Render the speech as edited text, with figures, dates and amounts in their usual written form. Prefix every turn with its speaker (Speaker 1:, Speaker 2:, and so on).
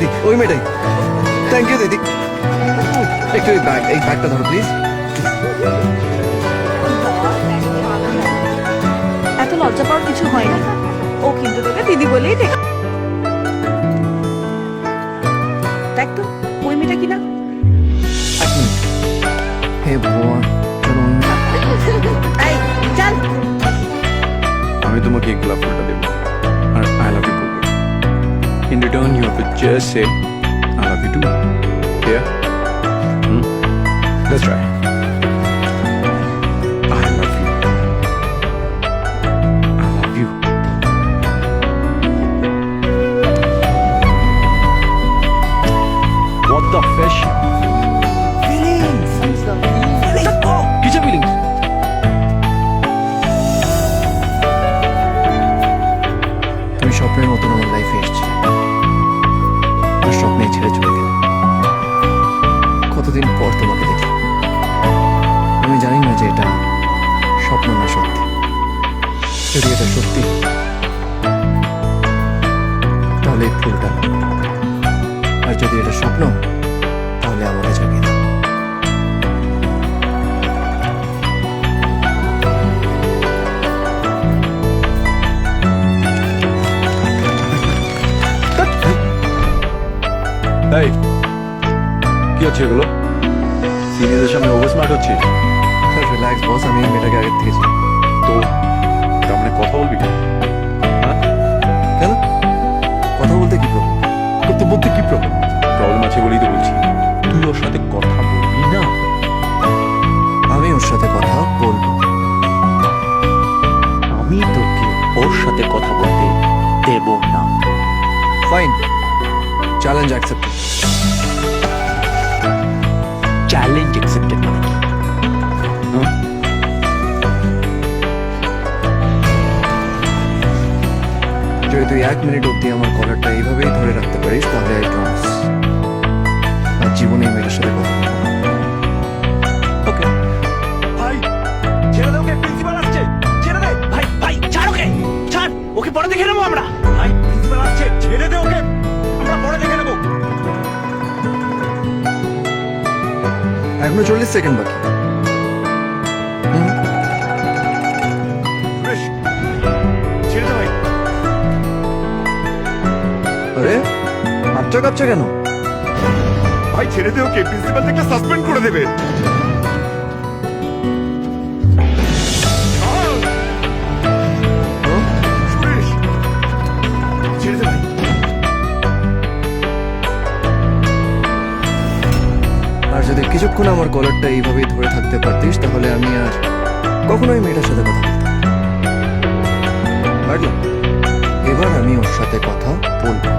Speaker 1: দিদি, ওই মেয়েটাই। থ্যাংক ইউ দিদি। একটু এই ব্যাগটা ধরো প্লিজ।
Speaker 2: এত লজ্জা পাওয়ার কিছু হয়নি, ও কিন্তু তোকে দিদি বলেই দেখ। দেখ তো ওই মেয়েটা কিনা।
Speaker 1: এক মিনিট। হে ভগবান, চলো অন্য।
Speaker 2: এই চল।
Speaker 3: আমি তোমাকে এই গোলাপ ফুলটা দেবো আর আই লাভ ইউ বলবো। In return you have to just say I love you too. Here let's try. I love you. I love you. What the fish?
Speaker 1: Feelings.
Speaker 3: কিসের ফিলিংস?
Speaker 1: তুমি স্বপ্নের মতন আমার লাইফে এসেছিলে, আর স্বপ্নে ছেড়ে চলে গেলে। কতদিন পর তোমাকে দেখি। আমি জানি না যে এটা স্বপ্ন না সত্যি। যদি এটা সত্যি, তাহলে এই ফুলটা নাও। আর যদি এটা স্বপ্ন, তাহলে আমাকে জাগিয়ে দাও।
Speaker 3: এই কি হচ্ছে এগুলো? সিনিয়রদের সামনে ওভার স্মার্ট হচ্ছিস?
Speaker 1: রিল্যাক্স বস, আমি এই মেয়েটাকে আগের থেকে চিনি।
Speaker 3: তো তার মানে কথা বলবি? হ্যাঁ,
Speaker 1: কেন? কথা বলতে কি প্রবলেম?
Speaker 3: তো বলতে কি প্রবলেম? প্রবলেম আছে বলেই তো বলছি, তুই ওর সাথে কথা বলবি না?
Speaker 1: আমি ওর সাথে কথা বলবো।
Speaker 4: আমি তোকে ওর সাথে কথা বলতে দেব না।
Speaker 1: Fine, challenge accepted.
Speaker 4: Challenge accepted মানে কি?
Speaker 3: হ্যাঁ?
Speaker 1: যদি তুই 1 মিনিট অব্দি আমার কলারটা এইভাবেই ধরে রাখতে পারিস, তাহলে আই প্রমিস আর জীবনে এই মেয়েটার সাথে কথা বলবো না।
Speaker 4: ওকে।
Speaker 3: ভাই ছেড়ে দে ওকে, প্রিন্সিপাল আসছে। ছেড়ে দে
Speaker 4: ভাই ভাই ছাড় ওকে, ছাড় ওকে, পরে দেখে নেবো আমরা।
Speaker 3: ভাই, প্রিন্সিপাল আসছে, ছেড়ে দে ওকে, আমরা পরে দেখে নেবো।
Speaker 1: এখনো 40 সেকেন্ড বাকি।
Speaker 3: সুরেশ, ছেড়ে দে ভাই।
Speaker 1: আরে হাতটা কাঁপছে কেন?
Speaker 3: ভাই ছেড়ে দে ওকে, প্রিন্সিপাল থেকে সাসপেন্ড করে দেবে। সুরেশ, ছেড়ে দে ভাই।
Speaker 1: আর যদি কিছুক্ষণ আমার কলারটা এইভাবেই ধরে থাকতে পারতিস, তাহলে আমি আর কখনোই মেয়েটার সাথে কথা বলতাম না। পারলাম? এবার আমি ওর সাথে কথা বলবো।